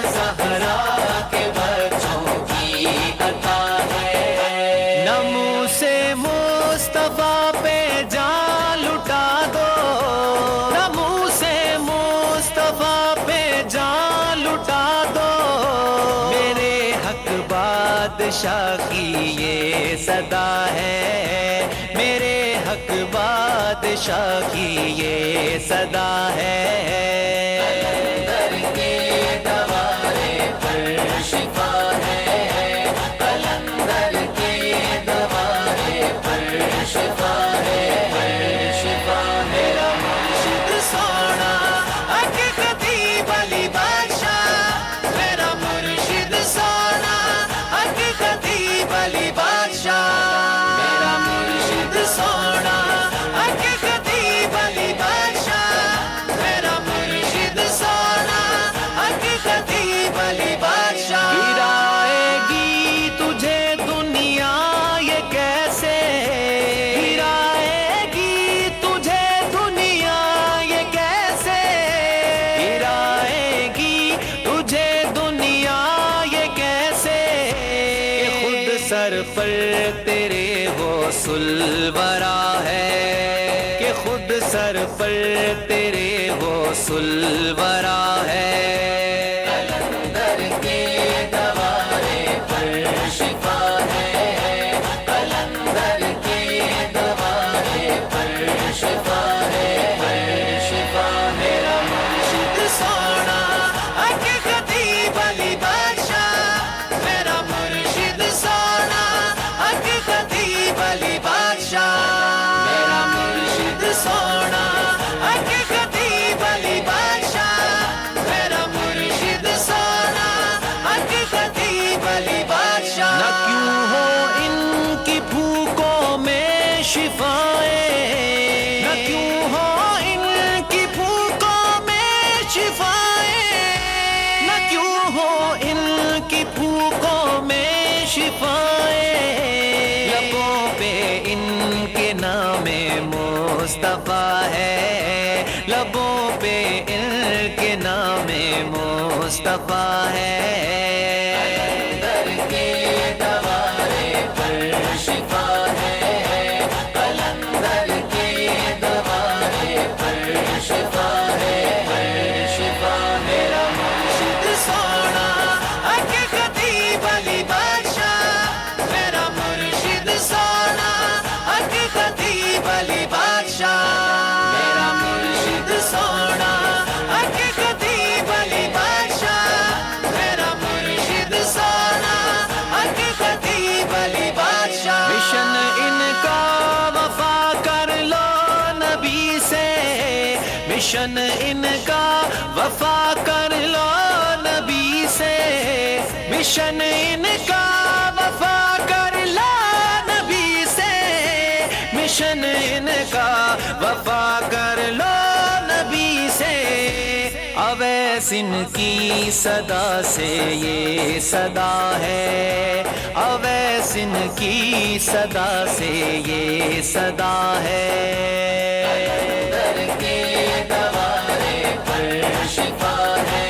زہرا کے بچوں کی عطا ہے۔ نمو سے مصطفیٰ پہ جان لٹا دو، نمو سے مصطفیٰ پہ جان لٹا دو، میرے حق بادشاہ کی یہ صدا ہے، میرے حق بادشاہ کی یہ صدا ہے۔ قلندر کے دوارے پر شفا ہے، قلندر کے دوارے پر شفا ہے، شفا ہے۔ میرا مرشد سونا حق خطیب علی بادشاہ، میرا مرشد سونا حق خطیب علی بادشاہ، میرا مرشد سونا حق خطیب علی بادشاہ، میرا مرشد سونا حق خطیب علی بادشاہ۔ گرائے گی تجھے دنیا یہ کیسے، گرائے گی تجھے دنیا یہ کیسے، گرائے گی تجھے دنیا یہ کیسے، کہ خود سر پر تیرے غسل ورا ہے، کہ خود سر پر تیرے غسل ورا ہے۔ قلندر کے دوارے پر شفا ہے، قلندر کے دوارے پر شفا ہے، شفا ہے۔ میرا مرشد سونا حق خطیب علی بادشاہ، میرا مرشد سونا حق خطیب علی بادشاہ، میرا مرشد سونا حق خطیب علی بادشاہ، میرا مرشد سونا حق خطیب علی بادشاہ۔ نہ کیوں ہو ان کی بھوکوں میں شفائیں، نہ کیوں ہو ان کی بھوکوں میں شفائیں، نہ کیوں ہو ان کی بھوکوں میں شفائیں، لبوں پہ ان کے نام مصطفیٰ ہے، لبوں پہ ان کے نام مصطفیٰ ہے۔ قلندر کے دوارے پر شفا ہے، قلندر کے دوارے پر شفا ہے، شفا ہے۔ میرا مرشد سونا حق خطیب علی بادشاہ، میرا مرشد سونا حق خطیب علی بادشاہ، میرا مرشد سونا حق خطیب علی بادشاہ، میرا مرشد سونا حق خطیب علی بادشاہ۔ مشن ان کا وفا کر لو نبی سے، مشن ان کا وفا کر لو نبی سے، مشن ان کا وفا کر لو نبی سے، مشن ان کا وفا کر لو نبی سے۔ اویس ان کی صدا سے یہ صدا ہے، اویس ان کی صدا سے یہ صدا ہے۔ قلندر کے دوارے پر شفا ہے،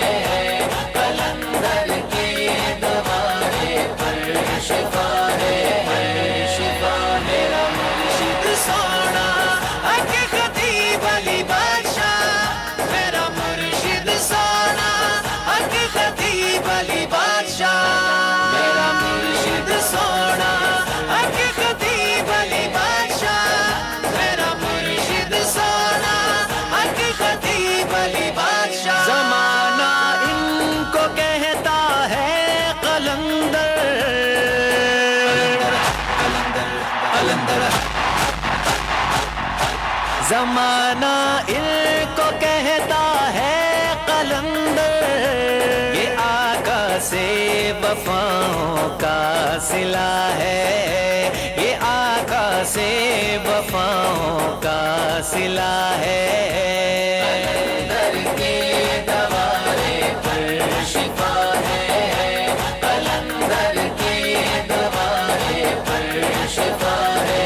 قلندر کے دوارے پر شفا ہے، شفا ہے۔ میرا مرشد سونا حق خطیب علی بادشاہ، میرا مرشد سونا حق خطیب علی بادشاہ، میرا مرشد سونا حق خطیب علی بادشاہ، میرا مرشد سونا حق خطیب علی بادشاہ۔ زمانہ ان کو کہتا ہے قلندر، قلندر، زمانہ ان کو کہتا ہے قلندر، یہ آقا سے وفاؤں کا صلہ ہے، یہ آقا سے وفاؤں کا صلہ ہے۔ قلندر کے دوارے پر شفا ہے، قلندر کے دوارے پر شفا ہے،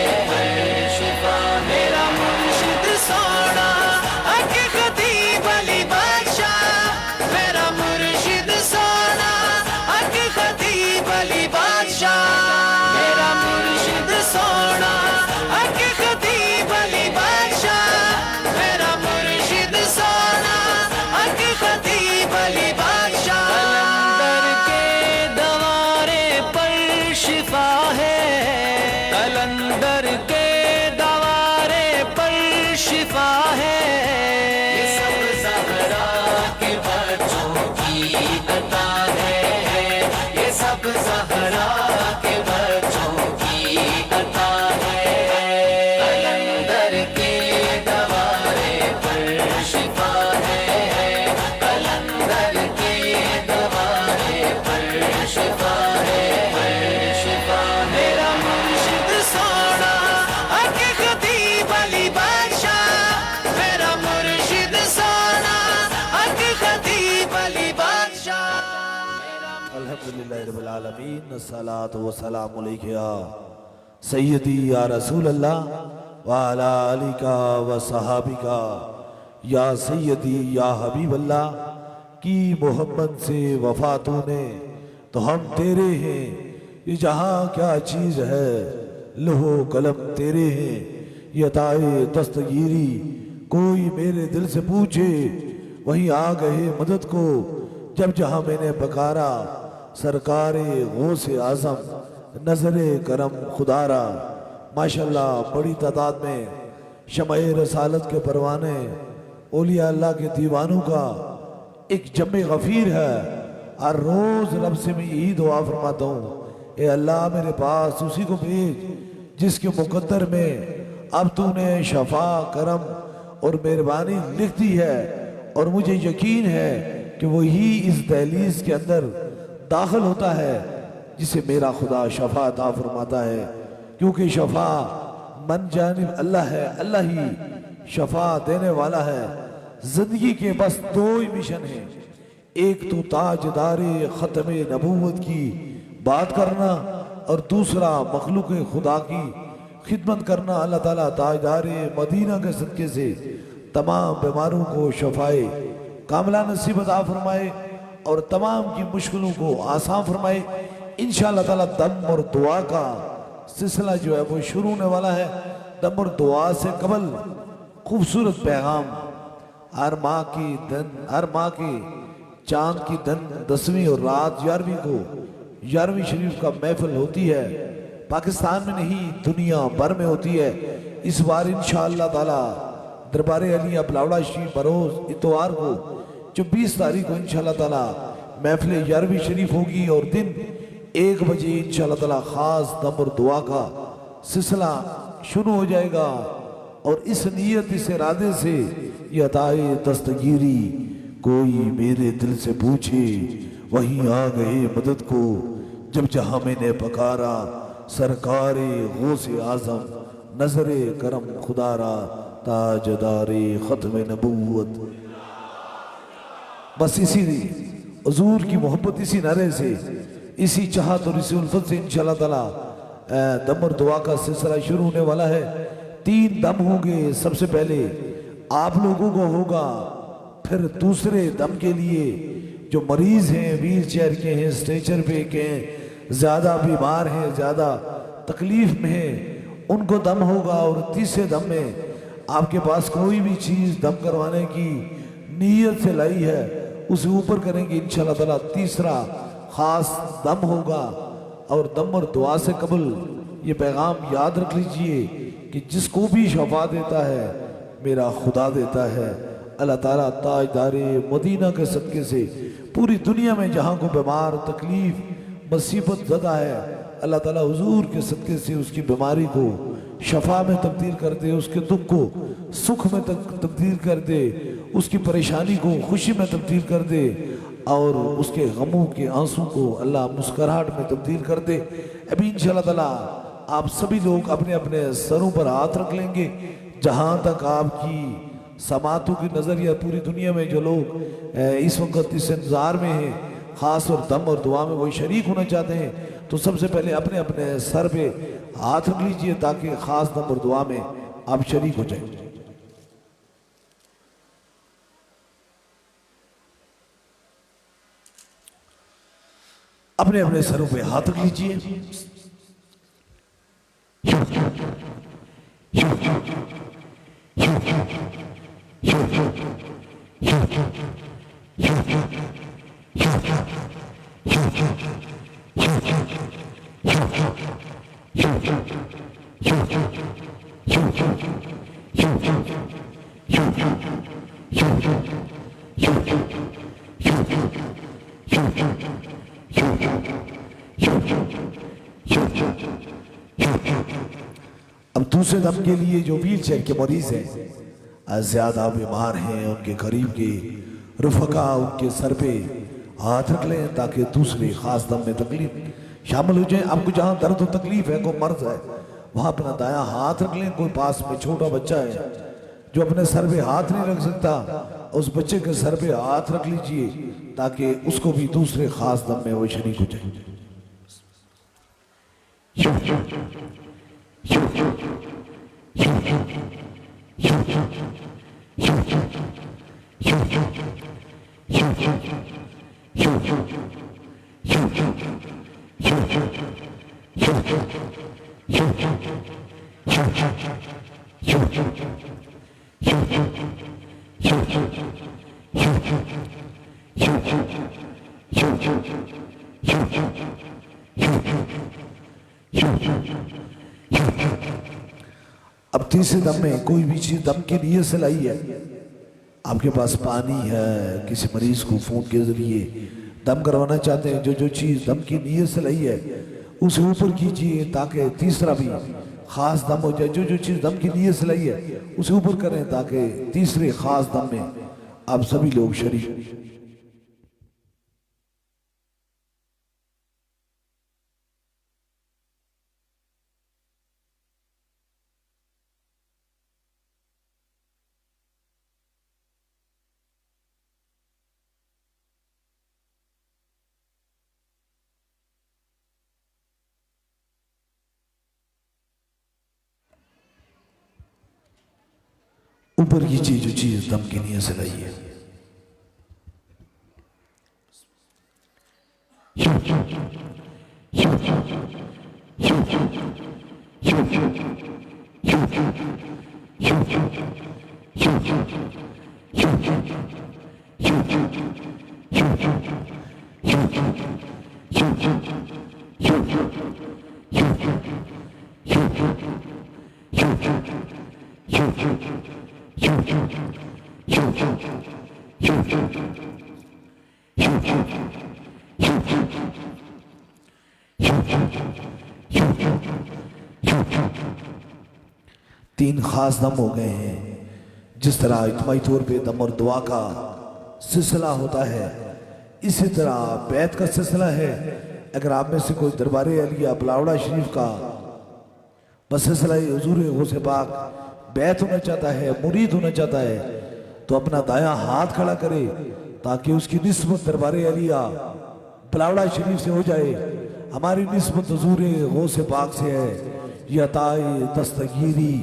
شفا ہے۔ میرا مرشد سونا حق خطیب علی بادشاہ، میرا مرشد سونا الحمدللہ رب العالمین الصلاة والسلام علیکہ یا سیدی یا رسول اللہ وعلا علیکہ و صحابکہ یا سیدی یا حبیب اللہ کی محمد سے وفاتوں نے تو ہم تیرے ہیں، یہ جہاں کیا چیز ہے لوح و قلم تیرے ہیں، یہ عطائے دستگیری کوئی میرے دل سے پوچھے وہیں آ گئے مدد کو جب جہاں میں نے پکارا سرکار غوث اعظم نظر کرم خدا را۔ ماشاءاللہ بڑی تعداد میں شمع رسالت کے پروانے اولیاء اللہ کے دیوانوں کا ایک جمع غفیر ہے۔ ہر روز رب سے میں یہی دعا فرماتا ہوں، اے اللہ میرے پاس اسی کو بھیج جس کے مقدر میں اب تو نے شفا کرم اور مہربانی لکھ دی ہے، اور مجھے یقین ہے کہ وہی اس دہلیز کے اندر داخل ہوتا ہے جسے میرا خدا شفا عطا فرماتا ہے، کیونکہ شفا من جانب اللہ ہے، اللہ ہی شفا دینے والا ہے۔ زندگی کے بس دو ہی مشن ہیں، ایک تو تاجدار ختم نبوت کی بات کرنا اور دوسرا مخلوق خدا کی خدمت کرنا۔ اللہ تعالیٰ تاجدار مدینہ کے صدقے سے تمام بیماروں کو شفائے کاملہ نصیب عطا فرمائے اور تمام کی مشکلوں کو آسان فرمائے۔ انشاءاللہ تعالیٰ دم اور دعا کا سلسلہ جو ہے وہ شروع ہونے والا ہے۔ دم اور دعا سے قبل خوبصورت پیغام، ہر ماہ کی چاند کی دن 10ویں اور رات 11ویں کو 11ویں شریف کا محفل ہوتی ہے، پاکستان میں نہیں دنیا بھر میں ہوتی ہے۔ اس بار انشاءاللہ تعالیٰ دربار علیہ بلاوڑا شریف بروز اتوار کو 24 تاریخ کو انشاءاللہ تعالیٰ محفل 11ویں شریف ہوگی، اور دن 1 بجے انشاءاللہ تعالیٰ خاص دم اور دعا کا سلسلہ شروع ہو جائے گا۔ اور اس نیت اس ارادے سے یہ عطائے دستگیری کوئی میرے دل سے پوچھے وہیں آ گئے مدد کو جب جہاں میں نے پکارا سرکار غوث اعظم نظر کرم خدا را تاجدار ختم نبوت۔ بس اسی حضور کی محبت، اسی نعرے سے، اسی چاہت اور اسی الفت سے انشاءاللہ تعالیٰ دم اور دعا کا سلسلہ شروع ہونے والا ہے۔ 3 دم ہوں گے، سب سے پہلے آپ لوگوں کو ہوگا، پھر دوسرے دم کے لیے جو مریض ہیں، ویل چیئر کے ہیں، اسٹریچر پہ کے ہیں، زیادہ بیمار ہیں، زیادہ تکلیف میں ہیں، ان کو دم ہوگا۔ اور تیسرے دم میں آپ کے پاس کوئی بھی چیز دم کروانے کی نیت سے لائی ہے اسے اوپر کریں گے انشاءاللہ تعالیٰ۔ تیسرا خاص دم ہوگا، اور دم اور دعا سے قبل یہ پیغام یاد رکھ لیجئے کہ جس کو بھی شفا دیتا ہے میرا خدا دیتا ہے۔ اللہ تعالیٰ تاجدار مدینہ کے صدقے سے پوری دنیا میں جہاں کو بیمار تکلیف مصیبت زدہ ہے، اللہ تعالیٰ حضور کے صدقے سے اس کی بیماری کو شفا میں تبدیل کر دے، اس کے دکھ کو سکھ میں تبدیل کر دے، اس کی پریشانی کو خوشی میں تبدیل کر دے، اور اس کے غموں کے آنسوں کو اللہ مسکراہٹ میں تبدیل کر دے۔ ابھی انشاءاللہ تعالیٰ آپ سبھی لوگ اپنے اپنے سروں پر ہاتھ رکھ لیں گے، جہاں تک آپ کی سماعتوں کی نظر یا پوری دنیا میں جو لوگ اس وقت اس انتظار میں ہیں خاص اور دم اور دعا میں وہی شریک ہونا چاہتے ہیں، تو سب سے پہلے اپنے اپنے سر پہ ہاتھ رکھ لیجئے تاکہ خاص دم اور دعا میں آپ شریک ہو جائیں۔ اپنے اپنے سروں پہ ہاتھ رکھ لیجئے۔ اب دوسرے دم کے لیے جو ویل چیئر کے مریض ہیں، زیادہ بیمار ہیں، ان کے قریب کے رفقا ان کے سر پہ ہاتھ رکھ لیں تاکہ دوسرے خاص دم میں تکلیف شامل ہو جائیں۔ آپ کو جہاں درد و تکلیف ہے، کوئی مرض ہے، وہاں اپنا دایاں ہاتھ رکھ لیں۔ کوئی پاس میں چھوٹا بچہ ہے جو اپنے سر پہ ہاتھ نہیں رکھ سکتا اس بچے کے سر پہ ہاتھ رکھ لیجئے تاکہ اس کو بھی دوسرے خاص دم میں وہ شریک ہو جائے۔ اب تیسرے دم میں کوئی بھی چیز دم کی نیت سے لائی ہے، آپ کے پاس پانی ہے، کسی مریض کو فون کے ذریعے دم کروانا چاہتے ہیں، جو چیز دم کی نیت سے لائی ہے اسے اوپر کیجئے تاکہ تیسرا بھی خاص دم ہو جائے۔ جو چیز دم کی نیت سے لائی ہے اسے اوپر کریں تاکہ تیسرے خاص دم میں آپ سبھی لوگ شریک۔ اوپر کیجئے جو چیز دم کی نیت سے لائی ہے۔ تین خاص دم ہو گئے ہیں۔ جس طرح اجتماعی طور پہ دم اور دعا کا سلسلہ ہوتا ہے، اسی طرح بیعت کا سلسلہ ہے۔ اگر آپ میں سے کوئی دربار عالیہ بلاوڑہ شریف کا بسلسلہ حضور غوث پاک بیعت ہونا چاہتا ہے، مرید ہونا چاہتا ہے، تو اپنا دایاں ہاتھ کھڑا کرے تاکہ اس کی نسبت دربار عالیہ بلاوڑہ شریف سے ہو جائے۔ ہماری نسبت حضور غوث پاک سے ہے۔ یہ عطائے دستگیری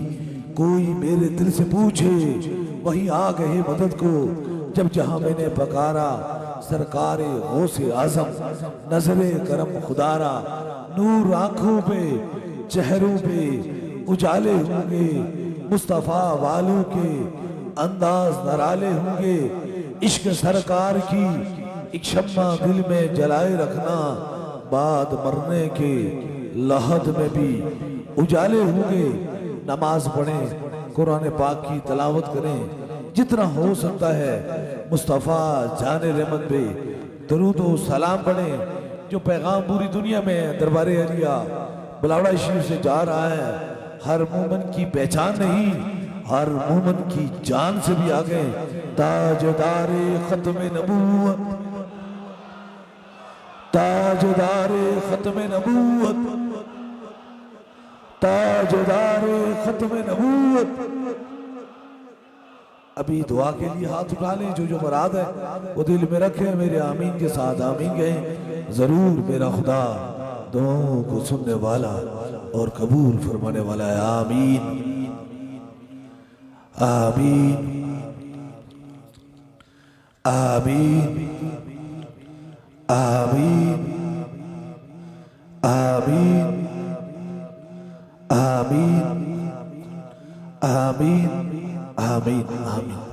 کوئی میرے دل سے پوچھے، وہیں آ گئے مدد کو جب جہاں میں نے پکارا۔ سرکار غوث اعظم نظر کرم خدارا، نور آنکھوں پہ چہروں پہ اجالے ہوں گے، مصطفیٰ والوں کے انداز نرالے ہوں گے۔ عشق سرکار کی ایک شمع دل میں جلائے رکھنا، بعد مرنے کے لحد میں بھی اجالے ہوں گے۔ نماز پڑھیں، قرآن پاک کی تلاوت کریں، جتنا ہو سکتا ہے مصطفیٰ جان رحمت پہ درود و سلام پڑھیں۔ جو پیغام پوری دنیا میں دربار عالیہ بلاوڑہ شریف سے جا رہا ہے، ہر مومن کی پہچان نہیں، ہر مومن کی جان سے بھی آگے۔ تاجدار ختم نبوت، تاجدار ختم نبوت، تاجدار ختم نبوت۔ ابھی دعا کے لیے ہاتھ اٹھا لیں، جو مراد ہے وہ دل میں رکھیں، میرے آمین کے ساتھ آمین کہیں۔ ضرور میرا خدا دعاؤں کو سننے والا اور قبول فرمانے والا ہے۔ آمین آمین آمین آمین آمین آمین آمین آمین آمین۔